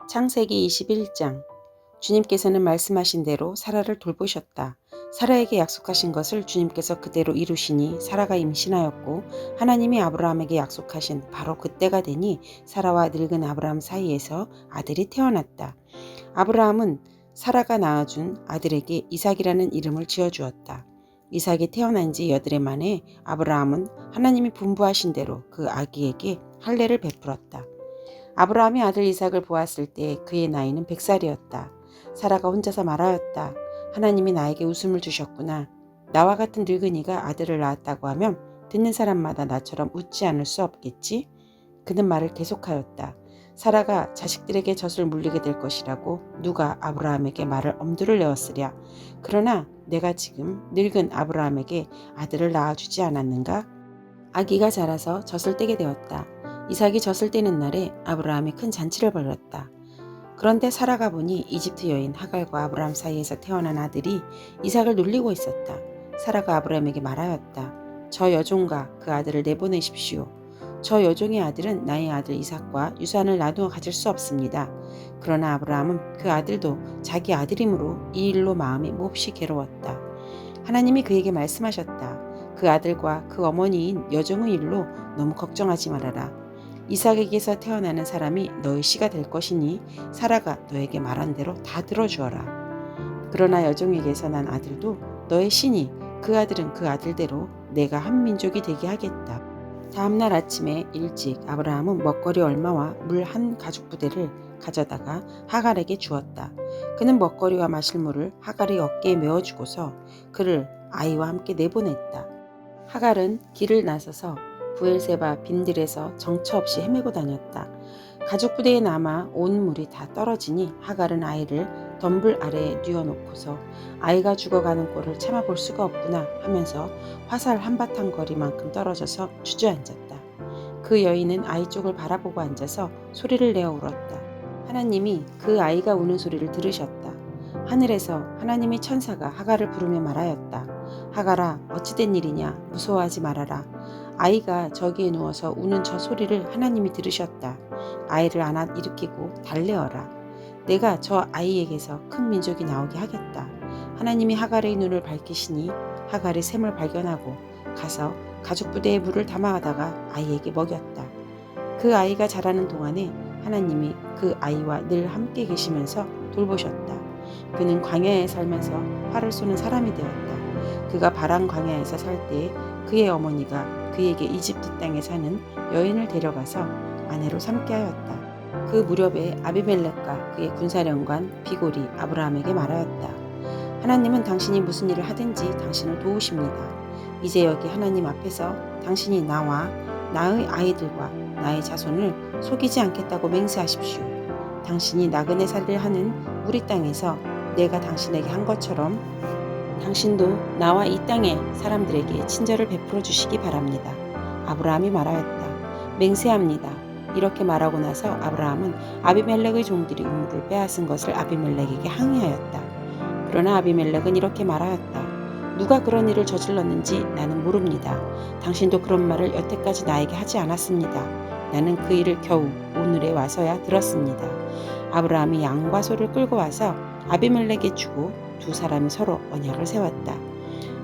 창세기 21장. 주님께서는 말씀하신 대로 사라를 돌보셨다. 사라에게 약속하신 것을 주님께서 그대로 이루시니 사라가 임신하였고, 하나님이 아브라함에게 약속하신 바로 그때가 되니 사라와 늙은 아브라함 사이에서 아들이 태어났다. 아브라함은 사라가 낳아준 아들에게 이삭이라는 이름을 지어주었다. 이삭이 태어난 지 8해 만에 아브라함은 하나님이 분부하신 대로 그 아기에게 할례를 베풀었다. 아브라함이 아들 이삭을 보았을 때 그의 나이는 100살이었다. 사라가 혼자서 말하였다. 하나님이 나에게 웃음을 주셨구나. 나와 같은 늙은이가 아들을 낳았다고 하면 듣는 사람마다 나처럼 웃지 않을 수 없겠지? 그는 말을 계속하였다. 사라가 자식들에게 젖을 물리게 될 것이라고 누가 아브라함에게 말을 엄두를 내었으랴. 그러나 내가 지금 늙은 아브라함에게 아들을 낳아주지 않았는가? 아기가 자라서 젖을 떼게 되었다. 이삭이 젖을 떼는 날에 아브라함이 큰 잔치를 벌였다. 그런데 사라가 보니 이집트 여인 하갈과 아브라함 사이에서 태어난 아들이 이삭을 놀리고 있었다. 사라가 아브라함에게 말하였다. 저 여종과 그 아들을 내보내십시오. 저 여종의 아들은 나의 아들 이삭과 유산을 나누어 가질 수 없습니다. 그러나 아브라함은 그 아들도 자기 아들이므로 이 일로 마음이 몹시 괴로웠다. 하나님이 그에게 말씀하셨다. 그 아들과 그 어머니인 여종의 일로 너무 걱정하지 말아라. 이삭에게서 태어나는 사람이 너의 씨가 될 것이니 사라가 너에게 말한 대로 다 들어주어라. 그러나 여종에게서 난 아들도 너의 씨니 그 아들은 그 아들대로 내가 한 민족이 되게 하겠다. 다음날 아침에 일찍 아브라함은 먹거리 얼마와 물 한 가죽 부대를 가져다가 하갈에게 주었다. 그는 먹거리와 마실 물을 하갈의 어깨에 메어주고서 그를 아이와 함께 내보냈다. 하갈은 길을 나서서 부엘세바 빈들에서 정처 없이 헤매고 다녔다. 가죽 부대에 남아 온 물이 다 떨어지니 하갈은 아이를 덤불 아래에 뉘어놓고서 아이가 죽어가는 꼴을 참아볼 수가 없구나 하면서 화살 한바탕 거리만큼 떨어져서 주저앉았다. 그 여인은 아이 쪽을 바라보고 앉아서 소리를 내어 울었다. 하나님이 그 아이가 우는 소리를 들으셨다. 하늘에서 하나님의 천사가 하갈을 부르며 말하였다. 하갈아, 어찌된 일이냐? 무서워하지 말아라. 아이가 저기에 누워서 우는 저 소리를 하나님이 들으셨다. 아이를 안아 일으키고 달래어라. 내가 저 아이에게서 큰 민족이 나오게 하겠다. 하나님이 하갈의 눈을 밝히시니 하갈이 샘을 발견하고 가서 가죽 부대에 물을 담아다가 아이에게 먹였다. 그 아이가 자라는 동안에 하나님이 그 아이와 늘 함께 계시면서 돌보셨다. 그는 광야에 살면서 활을 쏘는 사람이 되었다. 그가 바란 광야에서 살 때에 그의 어머니가 그에게 이집트 땅에 사는 여인을 데려가서 아내로 삼게 하였다. 그 무렵에 아비멜렉과 그의 군사령관 비골이 아브라함에게 말하였다. 하나님은 당신이 무슨 일을 하든지 당신을 도우십니다. 이제 여기 하나님 앞에서 당신이 나와 나의 아이들과 나의 자손을 속이지 않겠다고 맹세하십시오. 당신이 나그네 살이를 하는 우리 땅에서 내가 당신에게 한 것처럼 당신도 나와 이 땅의 사람들에게 친절을 베풀어 주시기 바랍니다. 아브라함이 말하였다. 맹세합니다. 이렇게 말하고 나서 아브라함은 아비멜렉의 종들이 우물을 빼앗은 것을 아비멜렉에게 항의하였다. 그러나 아비멜렉은 이렇게 말하였다. 누가 그런 일을 저질렀는지 나는 모릅니다. 당신도 그런 말을 여태까지 나에게 하지 않았습니다. 나는 그 일을 겨우 오늘에 와서야 들었습니다. 아브라함이 양과 소를 끌고 와서 아비멜렉에 주고 두 사람이 서로 언약을 세웠다.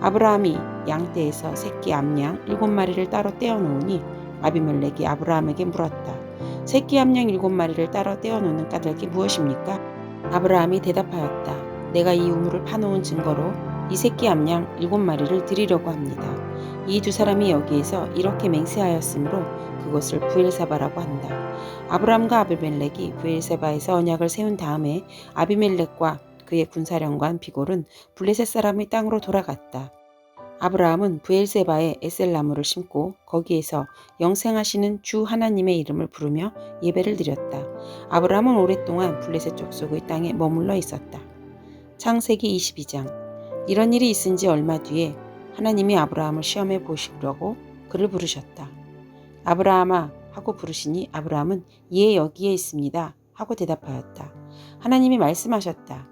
아브라함이 양떼에서 새끼 암양 7마리를 따로 떼어놓으니 아비멜렉이 아브라함에게 물었다. 새끼 암양 7마리를 따로 떼어놓는 까닭이 무엇입니까? 아브라함이 대답하였다. 내가 이 우물을 파놓은 증거로 이 새끼 암양 7마리를 드리려고 합니다. 이 두 사람이 여기에서 이렇게 맹세하였으므로 그것을 부엘세바라고 한다. 아브라함과 아비멜렉이 부엘세바에서 언약을 세운 다음에 아비멜렉과 그의 군사령관 비골은 블레셋 사람의 땅으로 돌아갔다. 아브라함은 부엘세바에 에셀나무를 심고 거기에서 영생하시는 주 하나님의 이름을 부르며 예배를 드렸다. 아브라함은 오랫동안 블레셋 족속의 땅에 머물러 있었다. 창세기 22장. 이런 일이 있은 지 얼마 뒤에 하나님이 아브라함을 시험해 보시려고 그를 부르셨다. 아브라함아 하고 부르시니 아브라함은 예 여기에 있습니다 하고 대답하였다. 하나님이 말씀하셨다.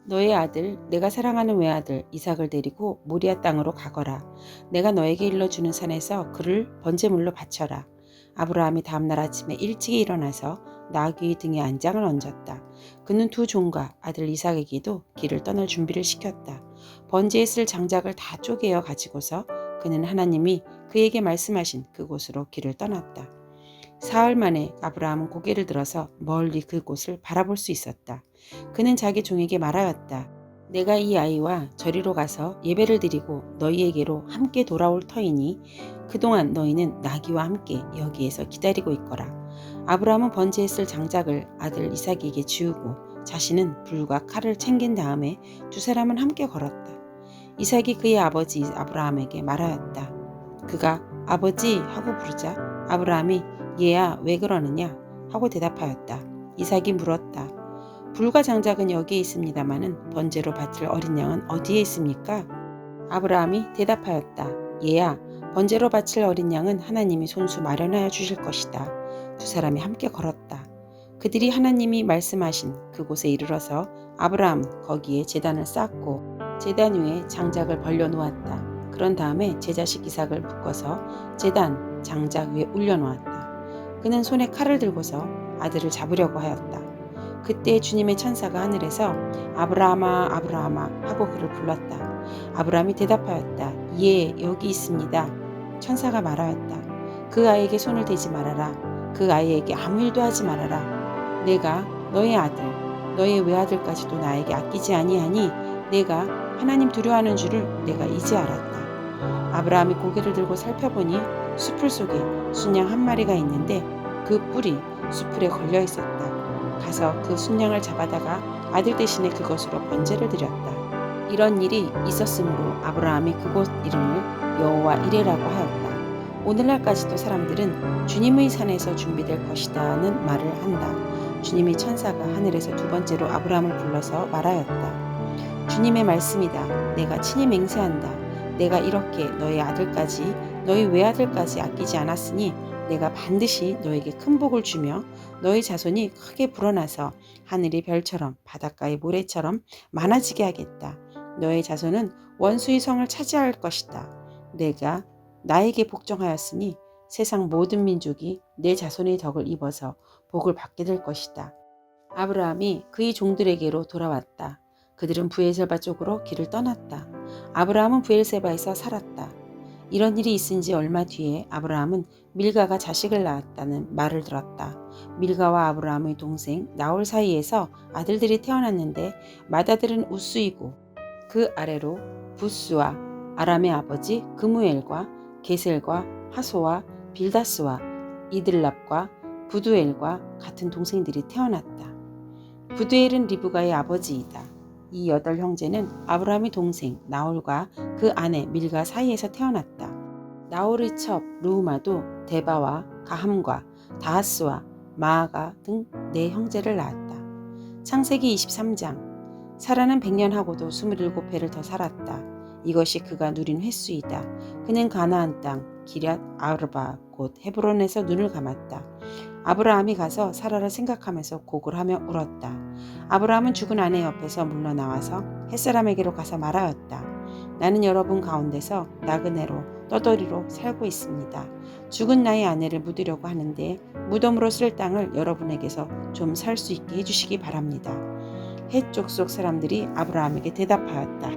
너의 아들 내가 사랑하는 외아들 이삭을 데리고 모리아 땅으로 가거라. 내가 너에게 일러주는 산에서 그를 번제물로 바쳐라. 아브라함이 다음날 아침에 일찍이 일어나서 나귀 등에 안장을 얹었다. 그는 두 종과 아들 이삭에게도 길을 떠날 준비를 시켰다. 번제에 쓸 장작을 다 쪼개어 가지고서 그는 하나님이 그에게 말씀하신 그곳으로 길을 떠났다. 사흘 만에 아브라함은 고개를 들어서 멀리 그곳을 바라볼 수 있었다. 그는 자기 종에게 말하였다. 내가 이 아이와 저리로 가서 예배를 드리고 너희에게로 함께 돌아올 터이니 그동안 너희는 나귀와 함께 여기에서 기다리고 있거라. 아브라함은 번제에 쓸 장작을 아들 이삭에게 지우고 자신은 불과 칼을 챙긴 다음에 두 사람은 함께 걸었다. 이삭이 그의 아버지 아브라함에게 말하였다. 그가 아버지 하고 부르자 아브라함이 얘야 왜 그러느냐 하고 대답하였다. 이삭이 물었다. 불과 장작은 여기에 있습니다마는 번제로 바칠 어린 양은 어디에 있습니까? 아브라함이 대답하였다. 얘야 번제로 바칠 어린 양은 하나님이 손수 마련하여 주실 것이다. 두 사람이 함께 걸었다. 그들이 하나님이 말씀하신 그곳에 이르러서 아브라함 거기에 제단을 쌓고 제단 위에 장작을 벌려 놓았다. 그런 다음에 제 자식 이삭을 묶어서 제단 장작 위에 올려놓았다. 그는 손에 칼을 들고서 아들을 잡으려고 하였다. 그때 주님의 천사가 하늘에서 아브라함아 아브라함아 하고 그를 불렀다. 아브라함이 대답하였다. 예 여기 있습니다. 천사가 말하였다. 그 아이에게 손을 대지 말아라. 그 아이에게 아무 일도 하지 말아라. 내가 너의 아들 너의 외아들까지도 나에게 아끼지 아니하니 내가 하나님 두려워하는 줄을 내가 이제 알았다. 아브라함이 고개를 들고 살펴보니 수풀 속에 순양 한 마리가 있는데 그 뿔이 수풀에 걸려 있었다. 가서 그 순양을 잡아다가 아들 대신에 그것으로 번제를 드렸다. 이런 일이 있었으므로 아브라함이 그곳 이름을 여호와 이레라고 하였다. 오늘날까지도 사람들은 주님의 산에서 준비될 것이다는 말을 한다. 주님의 천사가 하늘에서 두 번째로 아브라함을 불러서 말하였다. 주님의 말씀이다. 내가 친히 맹세한다. 내가 이렇게 너의 아들까지 너희 외아들까지 아끼지 않았으니 내가 반드시 너에게 큰 복을 주며 너희 자손이 크게 불어나서 하늘의 별처럼 바닷가의 모래처럼 많아지게 하겠다. 너의 자손은 원수의 성을 차지할 것이다. 내가 나에게 복종하였으니 세상 모든 민족이 내 자손의 덕을 입어서 복을 받게 될 것이다. 아브라함이 그의 종들에게로 돌아왔다. 그들은 브엘세바 쪽으로 길을 떠났다. 아브라함은 브엘세바에서 살았다. 이런 일이 있은 지 얼마 뒤에 아브라함은 밀가가 자식을 낳았다는 말을 들었다. 밀가와 아브라함의 동생 나홀 사이에서 아들들이 태어났는데 맏아들은 우스이고 그 아래로 부스와 아람의 아버지 그무엘과 게셀과 하소와 빌다스와 이들랍과 부두엘과 같은 동생들이 태어났다. 부두엘은 리브가의 아버지이다. 이 8형제는 아브라함의 동생 나홀과 그 아내 밀가 사이에서 태어났다. 나홀의 첩 르우마도 데바와 가함과 다하스와 마아가 등 4형제를 낳았다. 창세기 23장 사라는 100년하고도 27해를 더 살았다. 이것이 그가 누린 횟수이다. 그는 가나안 땅 기럇 아르바 곧 헤브론에서 눈을 감았다. 아브라함이 가서 사라를 생각하면서 곡을 하며 울었다. 아브라함은 죽은 아내 옆에서 물러나와서 햇사람에게로 가서 말하였다. 나는 여러분 가운데서 나그네로 떠돌이로 살고 있습니다. 죽은 나의 아내를 묻으려고 하는데 무덤으로 쓸 땅을 여러분에게서 좀 살 수 있게 해주시기 바랍니다. 헷 족속 사람들이 아브라함에게 대답하였다.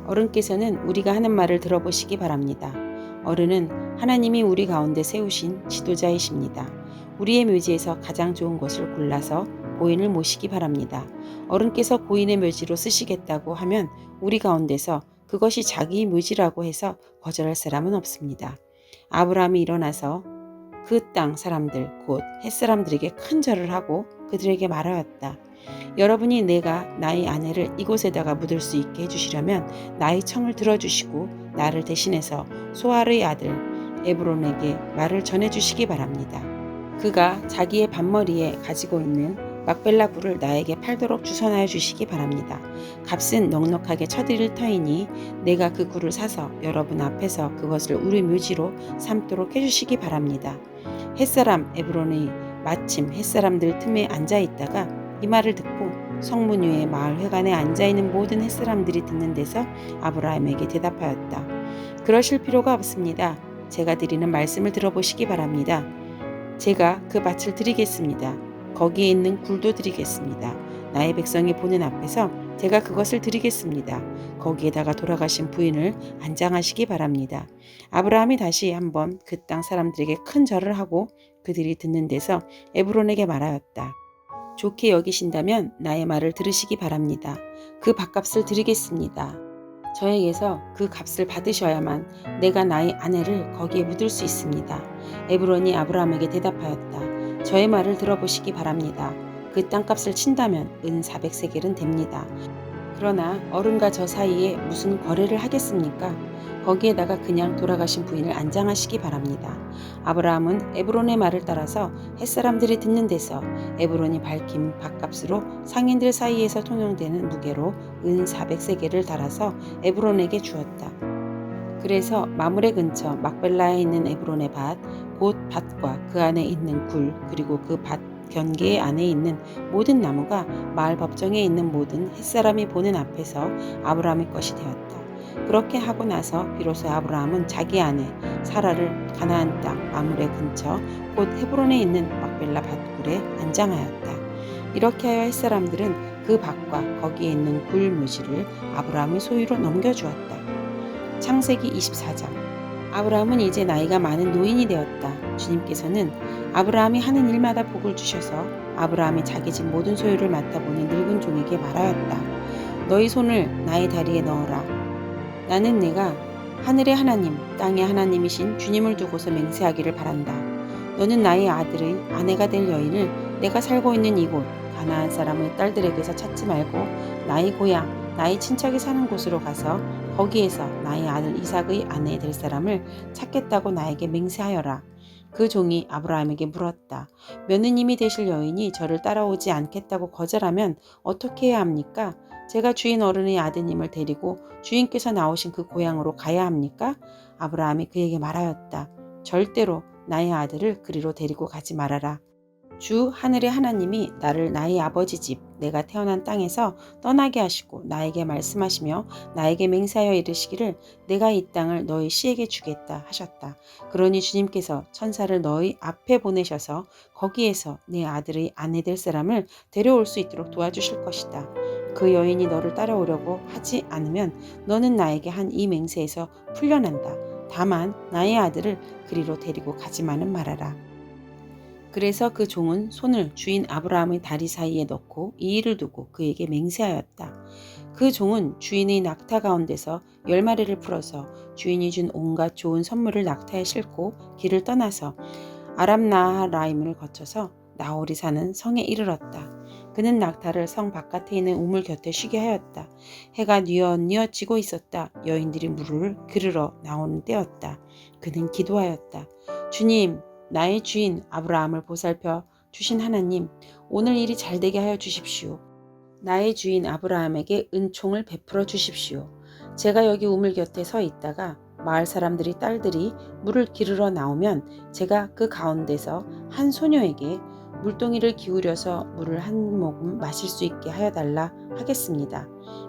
어른께서는 우리가 하는 말을 들어보시기 바랍니다. 어른은 하나님이 우리 가운데 세우신 지도자이십니다. 우리의 묘지에서 가장 좋은 것을 골라서 고인을 모시기 바랍니다. 어른께서 고인의 묘지로 쓰시겠다고 하면 우리 가운데서 그것이 자기의 묘지라고 해서 거절할 사람은 없습니다. 아브라함이 일어나서 그 땅 사람들 곧 햇사람들에게 큰 절을 하고 그들에게 말하였다. 여러분이 내가 나의 아내를 이곳에다가 묻을 수 있게 해주시려면 나의 청을 들어주시고 나를 대신해서 소알의 아들 에브론에게 말을 전해주시기 바랍니다. 그가 자기의 반머리에 가지고 있는 막벨라 굴을 나에게 팔도록 주선하여 주시기 바랍니다. 값은 넉넉하게 쳐드릴 터이니 내가 그 굴을 사서 여러분 앞에서 그것을 우리 묘지로 삼도록 해주시기 바랍니다. 햇사람 에브론이 마침 햇사람들 틈에 앉아있다가 이 말을 듣고 성문 위에 마을 회관에 앉아있는 모든 햇사람들이 듣는 데서 아브라함에게 대답하였다. 그러실 필요가 없습니다. 제가 드리는 말씀을 들어보시기 바랍니다. 제가 그 밭을 드리겠습니다. 거기에 있는 굴도 드리겠습니다. 나의 백성이 보는 앞에서 제가 그것을 드리겠습니다. 거기에다가 돌아가신 부인을 안장하시기 바랍니다. 아브라함이 다시 한번 그 땅 사람들에게 큰 절을 하고 그들이 듣는 데서 에브론에게 말하였다. 좋게 여기신다면 나의 말을 들으시기 바랍니다. 그 밥값을 드리겠습니다. 저에게서 그 값을 받으셔야만 내가 나의 아내를 거기에 묻을 수 있습니다. 에브론이 아브라함에게 대답하였다. 저의 말을 들어보시기 바랍니다. 그 땅값을 친다면 은 400세겔은 됩니다. 그러나 어른과 저 사이에 무슨 거래를 하겠습니까? 거기에다가 그냥 돌아가신 부인을 안장하시기 바랍니다. 아브라함은 에브론의 말을 따라서 햇사람들이 듣는 데서 에브론이 밝힌 밥값으로 상인들 사이에서 통용되는 무게로 은 400세겔을 달아서 에브론에게 주었다. 그래서 마므레 근처 막벨라에 있는 에브론의 밭, 곧 밭과 그 안에 있는 굴, 그리고 그 밭 견계 안에 있는 모든 나무가 마을 법정에 있는 모든 햇사람이 보는 앞에서 아브라함의 것이 되었다. 그렇게 하고 나서 비로소 아브라함은 자기 아내 사라를 가나안 땅 마므레 근처 곧 헤브론에 있는 막벨라 밭굴에 안장하였다. 이렇게 하여 햇사람들은 그 밭과 거기에 있는 굴 묘지를 아브라함의 소유로 넘겨주었다. 창세기 24장. 아브라함은 이제 나이가 많은 노인이 되었다. 주님께서는 아브라함이 하는 일마다 복을 주셔서 아브라함이 자기 집 모든 소유를 맡아보는 늙은 종에게 말하였다. 너희 손을 나의 다리에 넣어라. 나는 내가 하늘의 하나님, 땅의 하나님이신 주님을 두고서 맹세하기를 바란다. 너는 나의 아들의 아내가 될 여인을 내가 살고 있는 이곳 가나안 사람의 딸들에게서 찾지 말고 나의 고향, 나의 친척이 사는 곳으로 가서 거기에서 나의 아들 이삭의 아내 될 사람을 찾겠다고 나에게 맹세하여라. 그 종이 아브라함에게 물었다. 며느님이 되실 여인이 저를 따라오지 않겠다고 거절하면 어떻게 해야 합니까? 제가 주인 어른의 아드님을 데리고 주인께서 나오신 그 고향으로 가야 합니까? 아브라함이 그에게 말하였다. 절대로 나의 아들을 그리로 데리고 가지 말아라. 주 하늘의 하나님이 나를 나의 아버지 집 내가 태어난 땅에서 떠나게 하시고 나에게 말씀하시며 나에게 맹세하여 이르시기를 내가 이 땅을 너희 씨에게 주겠다 하셨다. 그러니 주님께서 천사를 너희 앞에 보내셔서 거기에서 내 아들의 아내 될 사람을 데려올 수 있도록 도와주실 것이다. 그 여인이 너를 따라오려고 하지 않으면 너는 나에게 한 이 맹세에서 풀려난다. 다만 나의 아들을 그리로 데리고 가지만은 말아라. 그래서 그 종은 손을 주인 아브라함의 다리 사이에 넣고 이 일을 두고 그에게 맹세하였다. 그 종은 주인의 낙타 가운데서 10마리를 풀어서 주인이 준 온갖 좋은 선물을 낙타에 싣고 길을 떠나서 아람나하라임을 거쳐서 나홀이 사는 성에 이르렀다. 그는 낙타를 성 바깥에 있는 우물 곁에 쉬게 하였다. 해가 뉘엿뉘엿 지고 있었다. 여인들이 물을 기르러 나오는 때였다. 그는 기도하였다. 주님, 나의 주인 아브라함을 보살펴 주신 하나님, 오늘 일이 잘되게 하여 주십시오. 나의 주인 아브라함에게 은총을 베풀어 주십시오. 제가 여기 우물 곁에 서 있다가 마을 사람들이 딸들이 물을 기르러 나오면 제가 그 가운데서 한 소녀에게 물동이를 기울여서 물을 한 모금 마실 수 있게 하여 달라 하겠습니다.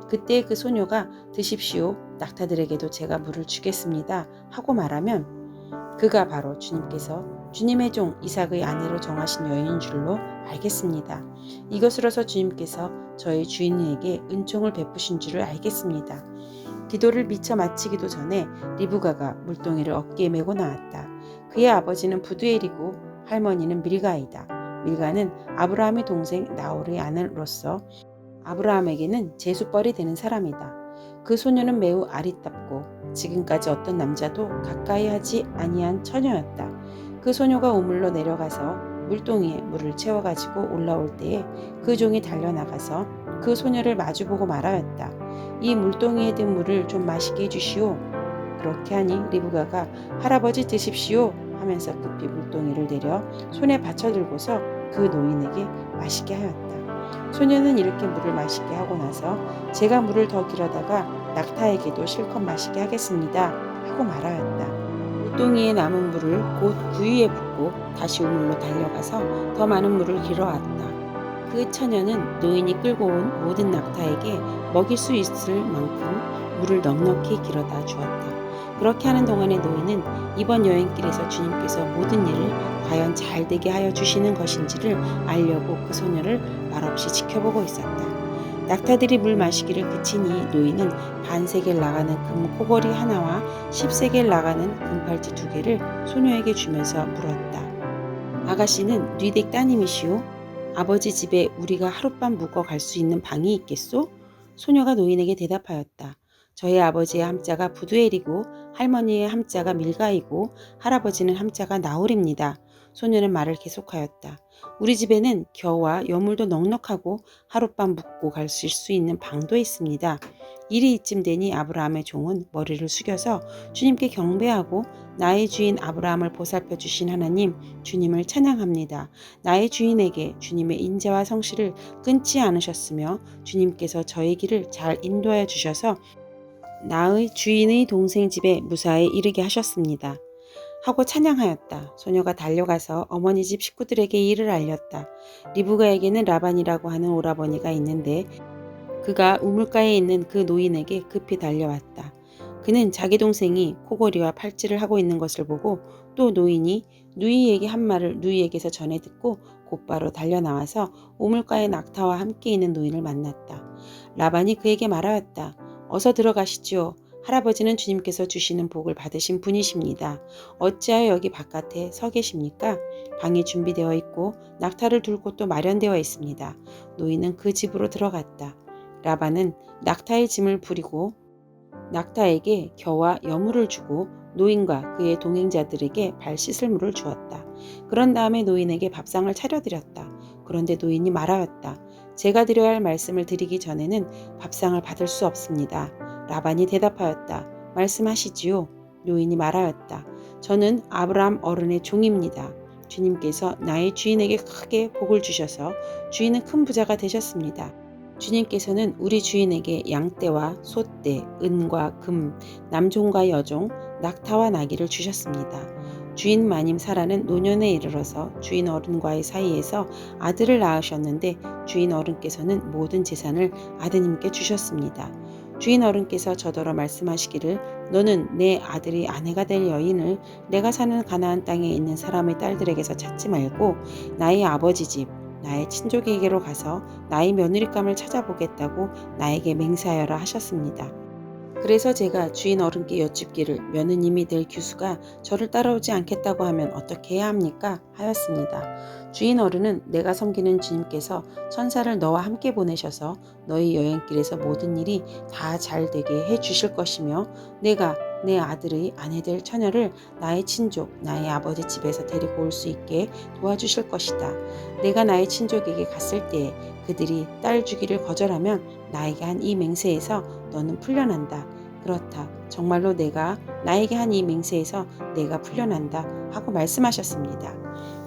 그때 그 소녀가 드십시오. 낙타들에게도 제가 물을 주겠습니다. 하고 말하면 그가 바로 주님께서 주님의 종 이삭의 아내로 정하신 여인인 줄로 알겠습니다. 이것으로서 주님께서 저희 주인에게 은총을 베푸신 줄을 알겠습니다. 기도를 미처 마치기도 전에 리브가가 물동이를 어깨에 메고 나왔다. 그의 아버지는 부두엘이고 할머니는 밀가이다. 밀가는 아브라함의 동생 나홀의 아내로서 아브라함에게는 제수벌이 되는 사람이다. 그 소녀는 매우 아리답고 지금까지 어떤 남자도 가까이 하지 아니한 처녀였다. 그 소녀가 우물로 내려가서 물동이에 물을 채워가지고 올라올 때에 그 종이 달려나가서 그 소녀를 마주보고 말하였다. 이 물동이에 든 물을 좀 마시게 해주시오. 그렇게 하니 리브가가 할아버지 드십시오 하면서 급히 물동이를 내려 손에 받쳐들고서 그 노인에게 마시게 하였다. 소녀는 이렇게 물을 마시게 하고 나서 제가 물을 더 길어다가 낙타에게도 실컷 마시게 하겠습니다 하고 말하였다. 물동이에 남은 물을 곧 구유에 붓고 다시 우물로 달려가서 더 많은 물을 길어왔다. 그 처녀는 노인이 끌고 온 모든 낙타에게 먹일 수 있을 만큼 물을 넉넉히 길어다 주었다. 그렇게 하는 동안에 노인은 이번 여행길에서 주님께서 모든 일을 과연 잘 되게 하여 주시는 것인지를 알려고 그 소녀를 말없이 지켜보고 있었다. 낙타들이 물 마시기를 그치니 노인은 반세겔 나가는 금 코걸이 하나와 10세겔 나가는 금팔찌 2개를 소녀에게 주면서 물었다. 아가씨는 뉘댁 따님이시오? 아버지 집에 우리가 하룻밤 묵어 갈 수 있는 방이 있겠소? 소녀가 노인에게 대답하였다. 저희 아버지의 함자가 부두엘이고 할머니의 함자가 밀가이고 할아버지는 함자가 나홀입니다. 소녀는 말을 계속하였다. 우리 집에는 겨와 여물도 넉넉하고 하룻밤 묵고 갈 수 있는 방도 있습니다. 일이 이쯤 되니 아브라함의 종은 머리를 숙여서 주님께 경배하고 나의 주인 아브라함을 보살펴 주신 하나님 주님을 찬양합니다. 나의 주인에게 주님의 인자와 성실을 끊지 않으셨으며 주님께서 저의 길을 잘 인도하여 주셔서 나의 주인의 동생 집에 무사히 이르게 하셨습니다. 하고 찬양하였다. 소녀가 달려가서 어머니 집 식구들에게 이를 알렸다. 리브가에게는 라반이라고 하는 오라버니가 있는데 그가 우물가에 있는 그 노인에게 급히 달려왔다. 그는 자기 동생이 코골이와 팔찌를 하고 있는 것을 보고 또 노인이 누이에게 한 말을 누이에게서 전해 듣고 곧바로 달려나와서 우물가에 낙타와 함께 있는 노인을 만났다. 라반이 그에게 말하였다. 어서 들어가시지요. 할아버지는 주님께서 주시는 복을 받으신 분이십니다. 어찌하여 여기 바깥에 서 계십니까? 방이 준비되어 있고 낙타를 둘 곳도 마련되어 있습니다. 노인은 그 집으로 들어갔다. 라반은 낙타의 짐을 부리고 낙타에게 겨와 여물을 주고 노인과 그의 동행자들에게 발 씻을 물을 주었다. 그런 다음에 노인에게 밥상을 차려드렸다. 그런데 노인이 말하였다. 제가 드려야 할 말씀을 드리기 전에는 밥상을 받을 수 없습니다. 라반이 대답하였다. 말씀하시지요. 노인이 말하였다. 저는 아브라함 어른의 종입니다. 주님께서 나의 주인에게 크게 복을 주셔서 주인은 큰 부자가 되셨습니다. 주님께서는 우리 주인에게 양떼와 소떼, 은과 금, 남종과 여종, 낙타와 나귀를 주셨습니다. 주인 마님 사라는 노년에 이르러서 주인 어른과의 사이에서 아들을 낳으셨는데 주인 어른께서는 모든 재산을 아드님께 주셨습니다. 주인 어른께서 저더러 말씀하시기를 너는 내 아들이 아내가 될 여인을 내가 사는 가나안 땅에 있는 사람의 딸들에게서 찾지 말고 나의 아버지 집 나의 친족에게로 가서 나의 며느리감을 찾아보겠다고 나에게 맹세하여라 하셨습니다. 그래서 제가 주인 어른께 여쭙기를 며느님이 될 규수가 저를 따라오지 않겠다고 하면 어떻게 해야 합니까? 하였습니다. 주인 어른은 내가 섬기는 주님께서 천사를 너와 함께 보내셔서 너희 여행길에서 모든 일이 다 잘 되게 해 주실 것이며 내가 내 아들의 아내 될 처녀를 나의 친족, 나의 아버지 집에서 데리고 올 수 있게 도와주실 것이다. 내가 나의 친족에게 갔을 때에 그들이 딸 주기를 거절하면 나에게 한 이 맹세에서 너는 풀려난다. 그렇다. 정말로 내가 나에게 한 이 맹세에서 내가 풀려난다 하고 말씀하셨습니다.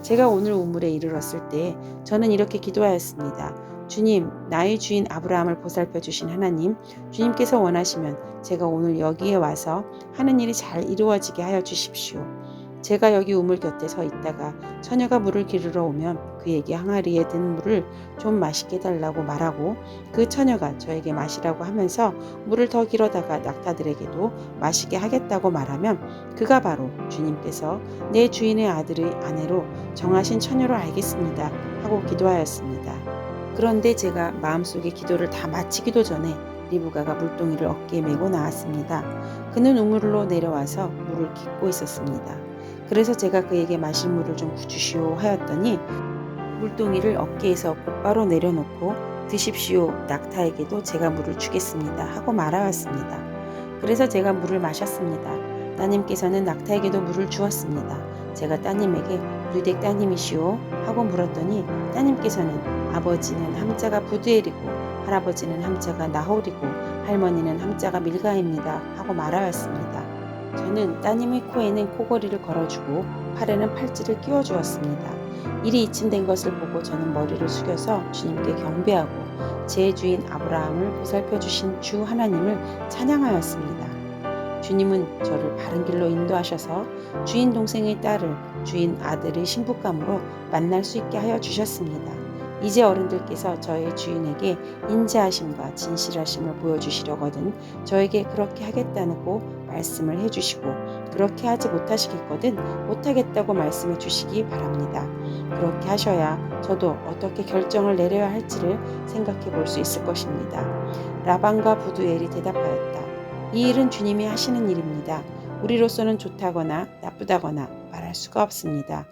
제가 오늘 우물에 이르렀을 때 저는 이렇게 기도하였습니다. 주님, 나의 주인 아브라함을 보살펴 주신 하나님, 주님께서 원하시면 제가 오늘 여기에 와서 하는 일이 잘 이루어지게 하여 주십시오. 제가 여기 우물 곁에 서 있다가 처녀가 물을 기르러 오면 그에게 항아리에 든 물을 좀 마시게 달라고 말하고 그 처녀가 저에게 마시라고 하면서 물을 더 길어다가 낙타들에게도 마시게 하겠다고 말하면 그가 바로 주님께서 내 주인의 아들의 아내로 정하신 처녀로 알겠습니다 하고 기도하였습니다. 그런데 제가 마음속에 기도를 다 마치기도 전에 리브가가 물동이를 어깨에 메고 나왔습니다. 그는 우물로 내려와서 물을 깃고 있었습니다. 그래서 제가 그에게 마실 물을 좀 주시오 하였더니 물동이를 어깨에서 곧바로 내려놓고 드십시오. 낙타에게도 제가 물을 주겠습니다 하고 말하였습니다. 그래서 제가 물을 마셨습니다. 따님께서는 낙타에게도 물을 주었습니다. 제가 따님에게 뉘댁 따님이시오 하고 물었더니 따님께서는 아버지는 함자가 부두엘이고 할아버지는 함자가 나홀이고 할머니는 함자가 밀가입니다 하고 말하였습니다. 저는 따님의 코에는 코걸이를 걸어주고 팔에는 팔찌를 끼워주었습니다. 일이 이쯤 된 것을 보고 저는 머리를 숙여서 주님께 경배하고 제 주인 아브라함을 보살펴 주신 주 하나님을 찬양하였습니다. 주님은 저를 바른 길로 인도하셔서 주인 동생의 딸을 주인 아들의 신부감으로 만날 수 있게 하여 주셨습니다. 이제 어른들께서 저의 주인에게 인자하심과 진실하심을 보여주시려거든 저에게 그렇게 하겠다고 말씀을 해주시고 그렇게 하지 못하시겠거든 못하겠다고 말씀해 주시기 바랍니다. 그렇게 하셔야 저도 어떻게 결정을 내려야 할지를 생각해 볼 수 있을 것입니다. 라반과 부두엘이 대답하였다. 이 일은 주님이 하시는 일입니다. 우리로서는 좋다거나 나쁘다거나 말할 수가 없습니다.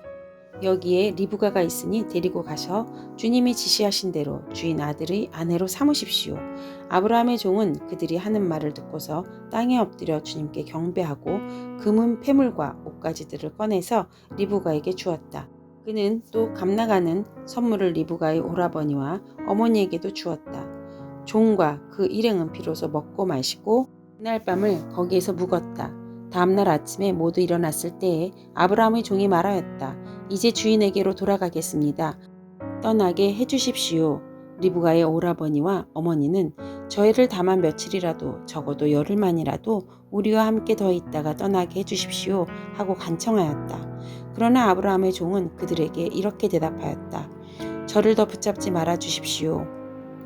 여기에 리브가가 있으니 데리고 가서 주님이 지시하신 대로 주인 아들의 아내로 삼으십시오. 아브라함의 종은 그들이 하는 말을 듣고서 땅에 엎드려 주님께 경배하고 금은 패물과 옷가지들을 꺼내서 리브가에게 주었다. 그는 또 값나가는 선물을 리브가의 오라버니와 어머니에게도 주었다. 종과 그 일행은 비로소 먹고 마시고 그날 밤을 거기에서 묵었다. 다음날 아침에 모두 일어났을 때에 아브라함의 종이 말하였다. 이제 주인에게로 돌아가겠습니다. 떠나게 해주십시오. 리브가의 오라버니와 어머니는 저희를 다만 며칠이라도 적어도 열흘만이라도 우리와 함께 더 있다가 떠나게 해주십시오 하고 간청하였다. 그러나 아브라함의 종은 그들에게 이렇게 대답하였다. 저를 더 붙잡지 말아 주십시오.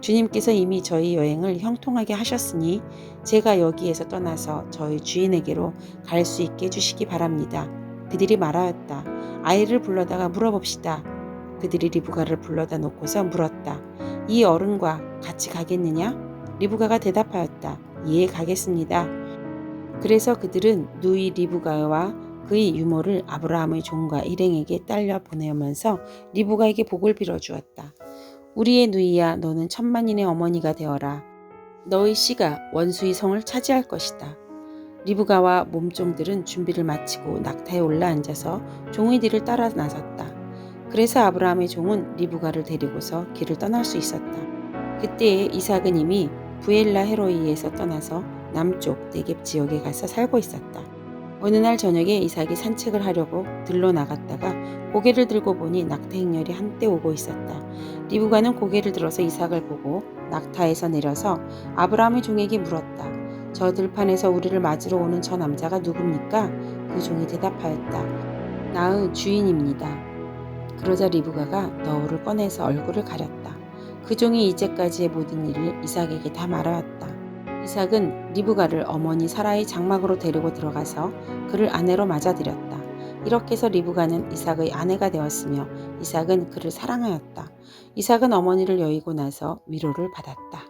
주님께서 이미 저희 여행을 형통하게 하셨으니 제가 여기에서 떠나서 저희 주인에게로 갈 수 있게 해주시기 바랍니다. 그들이 말하였다. 아이를 불러다가 물어봅시다. 그들이 리브가를 불러다 놓고서 물었다. 이 어른과 같이 가겠느냐? 리브가가 대답하였다. 예, 가겠습니다. 그래서 그들은 누이 리브가와 그의 유모를 아브라함의 종과 일행에게 딸려 보내면서 리브가에게 복을 빌어주었다. 우리의 누이야 너는 천만인의 어머니가 되어라. 너의 씨가 원수의 성을 차지할 것이다. 리브가와 몸종들은 준비를 마치고 낙타에 올라앉아서 종이들을 따라 나섰다. 그래서 아브라함의 종은 리브가를 데리고서 길을 떠날 수 있었다. 그때에 이삭은 이미 부엘라 헤로이에서 떠나서 남쪽 네겝 지역에 가서 살고 있었다. 어느 날 저녁에 이삭이 산책을 하려고 들러 나갔다가 고개를 들고 보니 낙타 행렬이 한때 오고 있었다. 리브가는 고개를 들어서 이삭을 보고 낙타에서 내려서 아브라함의 종에게 물었다. 저 들판에서 우리를 맞으러 오는 저 남자가 누굽니까? 그 종이 대답하였다. 나의 주인입니다. 그러자 리브가가 너울을 꺼내서 얼굴을 가렸다. 그 종이 이제까지의 모든 일을 이삭에게 다 말하였다. 이삭은 리브가를 어머니 사라의 장막으로 데리고 들어가서 그를 아내로 맞아들였다. 이렇게 해서 리브가는 이삭의 아내가 되었으며 이삭은 그를 사랑하였다. 이삭은 어머니를 여의고 나서 위로를 받았다.